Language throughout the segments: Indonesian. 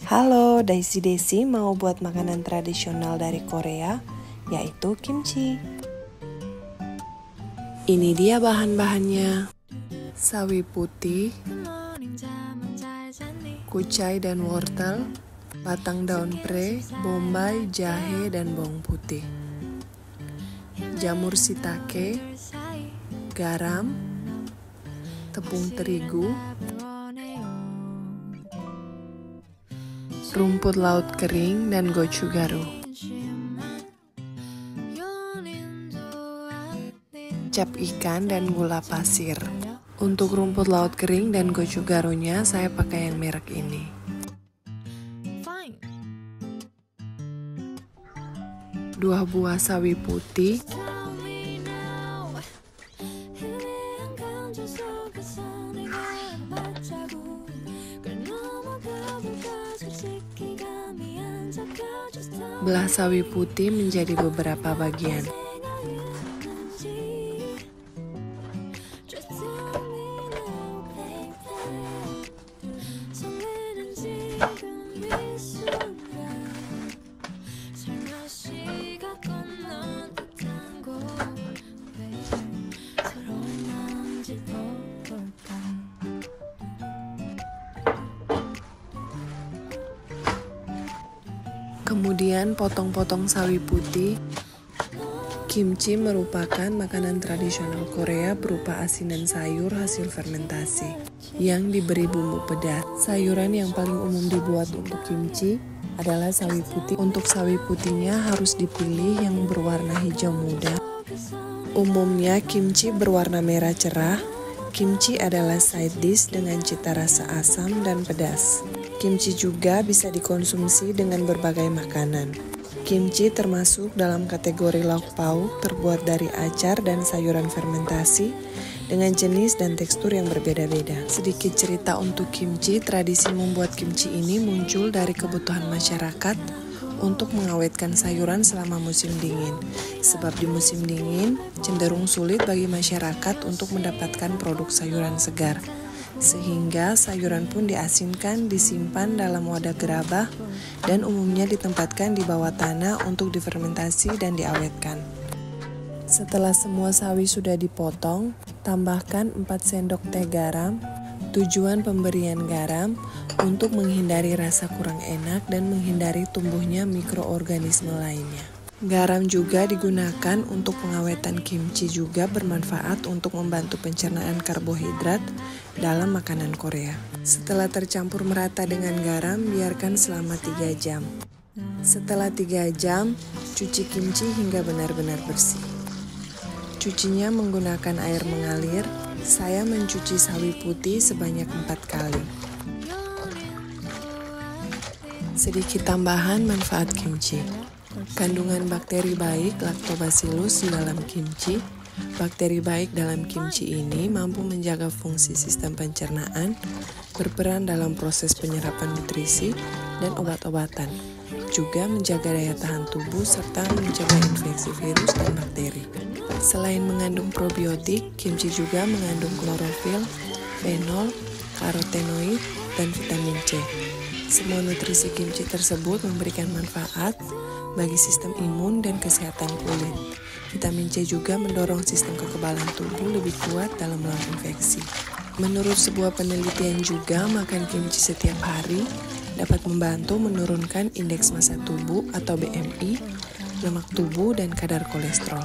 Halo, Daisy Desi mau buat makanan tradisional dari Korea, yaitu kimchi. Ini dia bahan-bahannya: sawi putih, kucai dan wortel, batang daun pre, bombay, jahe, dan bawang putih, jamur shiitake, garam, tepung terigu, rumput laut kering, dan gochugaru. Cap ikan dan gula pasir. Untuk rumput laut kering dan gochugarunya saya pakai yang merek ini. Dua buah sawi putih, belah sawi putih menjadi beberapa bagian. Kemudian potong-potong sawi putih. Kimchi merupakan makanan tradisional Korea berupa asinan sayur hasil fermentasi yang diberi bumbu pedas. Sayuran yang paling umum dibuat untuk kimchi adalah sawi putih. Untuk sawi putihnya harus dipilih yang berwarna hijau muda. Umumnya kimchi berwarna merah cerah. Kimchi adalah side dish dengan cita rasa asam dan pedas. Kimchi juga bisa dikonsumsi dengan berbagai makanan. Kimchi termasuk dalam kategori lauk pauk terbuat dari acar dan sayuran fermentasi dengan jenis dan tekstur yang berbeda-beda. Sedikit cerita untuk kimchi, tradisi membuat kimchi ini muncul dari kebutuhan masyarakat untuk mengawetkan sayuran selama musim dingin. Sebab di musim dingin cenderung sulit bagi masyarakat untuk mendapatkan produk sayuran segar. Sehingga sayuran pun diasinkan, disimpan dalam wadah gerabah, dan umumnya ditempatkan di bawah tanah untuk difermentasi dan diawetkan. Setelah semua sawi sudah dipotong, tambahkan 4 sendok teh garam. Tujuan pemberian garam untuk menghindari rasa kurang enak dan menghindari tumbuhnya mikroorganisme lainnya. Garam juga digunakan untuk pengawetan kimchi, juga bermanfaat untuk membantu pencernaan karbohidrat dalam makanan Korea. Setelah tercampur merata dengan garam, biarkan selama 3 jam. Setelah 3 jam, cuci kimchi hingga benar-benar bersih. Cucinya menggunakan air mengalir. Saya mencuci sawi putih sebanyak 4 kali. Sedikit tambahan manfaat kimchi. Kandungan bakteri baik Lactobacillus di dalam kimchi. Bakteri baik dalam kimchi ini mampu menjaga fungsi sistem pencernaan, berperan dalam proses penyerapan nutrisi dan obat-obatan, juga menjaga daya tahan tubuh serta mencegah infeksi virus dan bakteri. Selain mengandung probiotik, kimchi juga mengandung klorofil, fenol, karotenoid, dan vitamin C. Semua nutrisi kimchi tersebut memberikan manfaat bagi sistem imun dan kesehatan kulit. Vitamin C juga mendorong sistem kekebalan tubuh lebih kuat dalam melawan infeksi. Menurut sebuah penelitian juga, makan kimchi setiap hari dapat membantu menurunkan indeks massa tubuh atau BMI, lemak tubuh, dan kadar kolesterol.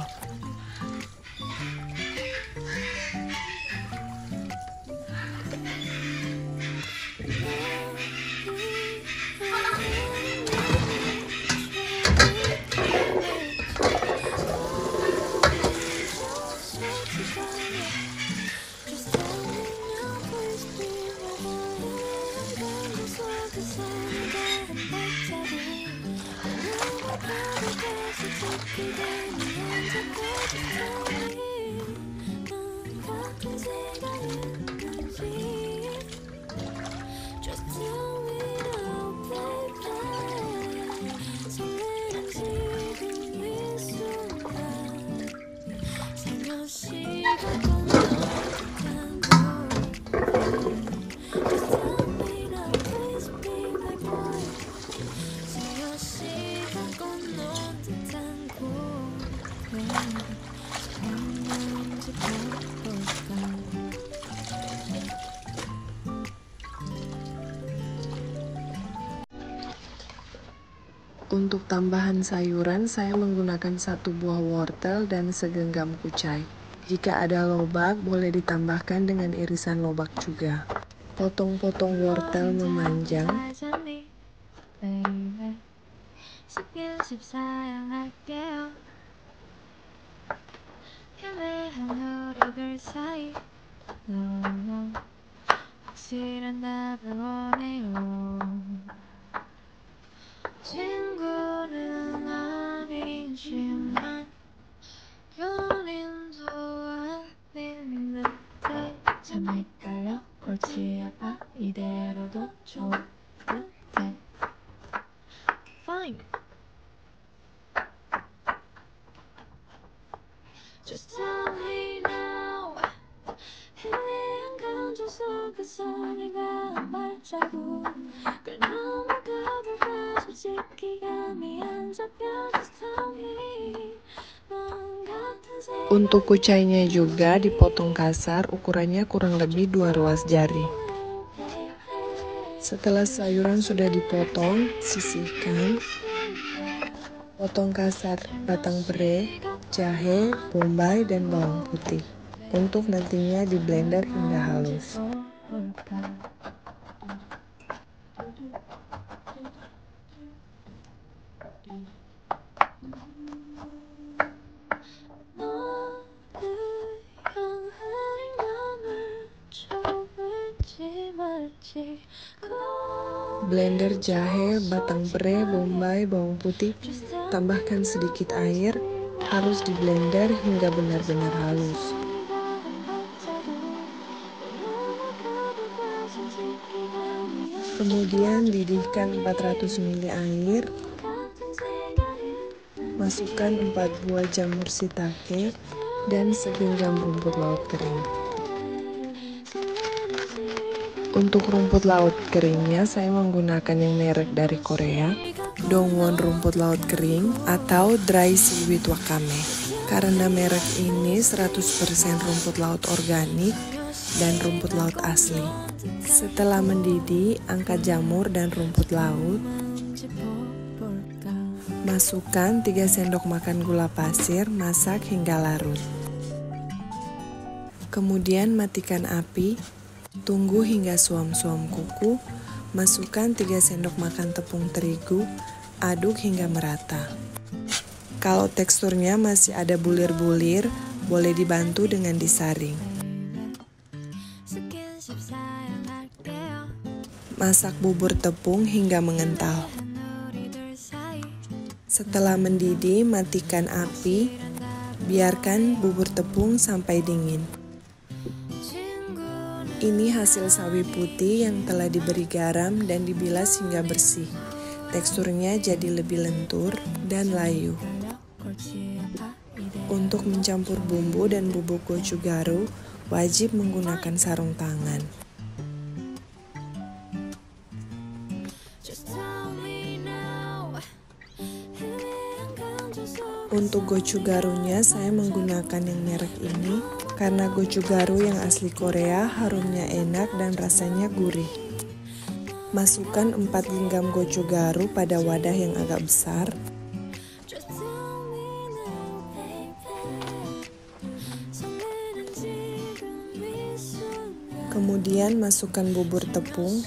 Untuk tambahan sayuran, saya menggunakan 1 buah wortel dan segenggam kucai. Jika ada lobak, boleh ditambahkan dengan irisan lobak juga. Potong-potong wortel memanjang. 친구는 아니지만 연인도 아닌 듯해 참 헷갈려 옳지 않아 이대로도 좋은데 Fine Just tell me now 희미한 감정 속에서 네가 한 발자국 걸 넘어가볼까 솔직히 감이 안 잡혀 Just tell me 넌 같은 생각 Untuk kucainya juga dipotong kasar, ukurannya kurang lebih 2 ruas jari. Setelah sayuran sudah dipotong, sisihkan. Potong kasar batang bere, jahe, bombay, dan bawang putih. Untuk nantinya di blender hingga halus. Blender jahe, batang bere, bombay, bawang putih, tambahkan sedikit air, harus di blender hingga benar-benar halus. Kemudian didihkan 400 ml air, masukkan 4 buah jamur shiitake dan segenggam rumput laut kering. Untuk rumput laut keringnya saya menggunakan yang merek dari Korea, Dongwon rumput laut kering atau dry seaweed wakame. Karena merek ini 100% rumput laut organik dan rumput laut asli. Setelah mendidih, angkat jamur dan rumput laut. Masukkan 3 sendok makan gula pasir, masak hingga larut. Kemudian matikan api. Tunggu hingga suam-suam kuku, masukkan 3 sendok makan tepung terigu, aduk hingga merata. Kalau teksturnya masih ada bulir-bulir, boleh dibantu dengan disaring. Masak bubur tepung hingga mengental. Setelah mendidih, matikan api, biarkan bubur tepung sampai dingin. Ini hasil sawi putih yang telah diberi garam dan dibilas hingga bersih. Teksturnya jadi lebih lentur dan layu. Untuk mencampur bumbu dan bubuk gochugaru, wajib menggunakan sarung tangan. Untuk gochugarunya saya menggunakan yang merek ini karena gochugaru yang asli Korea harumnya enak dan rasanya gurih. Masukkan 4 genggam gochugaru pada wadah yang agak besar. Kemudian masukkan bubur tepung.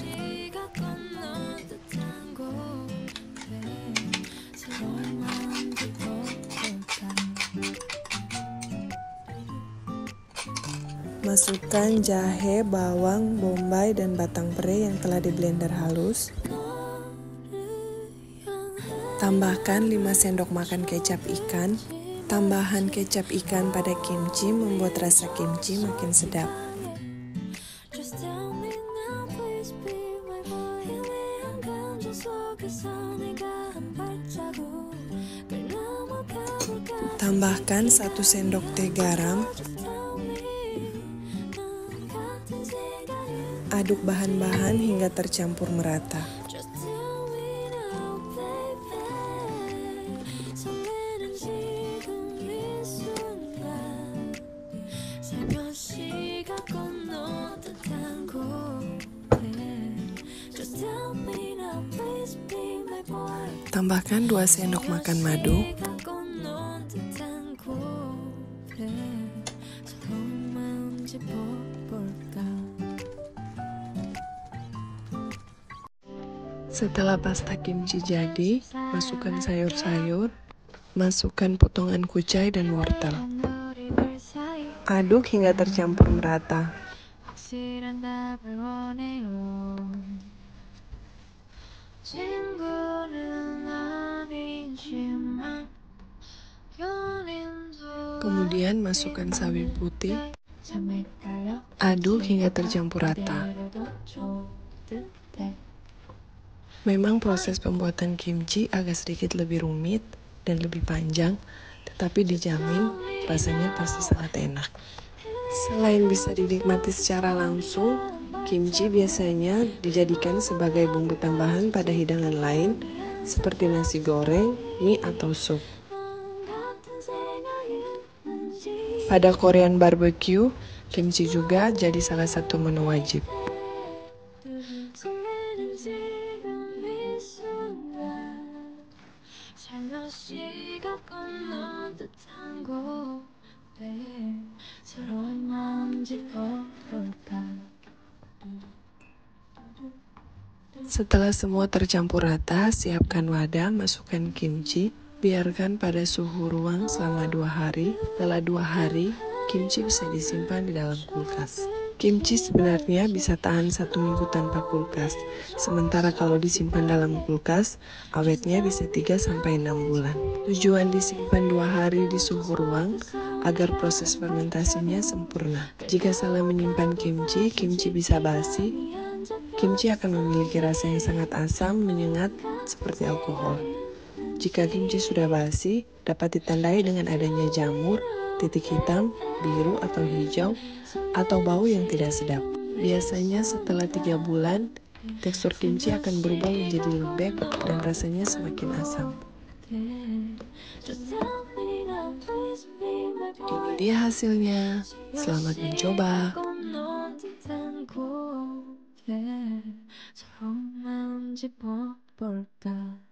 Masukkan jahe, bawang, bombay, dan batang bere yang telah di blender halus. Tambahkan 5 sendok makan kecap ikan. Tambahan kecap ikan pada kimchi membuat rasa kimchi makin sedap. Tambahkan 1 sendok teh garam. Aduk bahan-bahan hingga tercampur merata. Tambahkan 2 sendok makan madu. Setelah pasta kimchi jadi, masukkan sayur-sayur, masukkan potongan kucai dan wortel. Aduk hingga tercampur merata. Kemudian masukkan sawi putih. Aduk hingga tercampur rata. Memang proses pembuatan kimchi agak sedikit lebih rumit dan lebih panjang, tetapi dijamin rasanya pasti sangat enak. Selain bisa dinikmati secara langsung, kimchi biasanya dijadikan sebagai bumbu tambahan pada hidangan lain seperti nasi goreng, mie, atau sup. Pada Korean barbecue, kimchi juga jadi salah satu menu wajib. Setelah semua tercampur rata, siapkan wadah, masukkan kimchi, biarkan pada suhu ruang selama 2 hari. Setelah 2 hari, kimchi bisa disimpan di dalam kulkas. Kimchi sebenarnya bisa tahan 1 minggu tanpa kulkas, sementara kalau disimpan dalam kulkas, awetnya bisa 3-6 bulan. Tujuan disimpan 2 hari di suhu ruang agar proses fermentasinya sempurna. Jika salah menyimpan kimchi, kimchi bisa basi. Kimchi akan memiliki rasa yang sangat asam, menyengat, seperti alkohol. Jika kimchi sudah basi, dapat ditandai dengan adanya jamur, titik hitam, biru atau hijau, atau bau yang tidak sedap. Biasanya setelah 3 bulan, tekstur kimchi akan berubah menjadi lembek dan rasanya semakin asam. Ini dia hasilnya. Selamat mencoba. 서로운 마음 짚어볼까.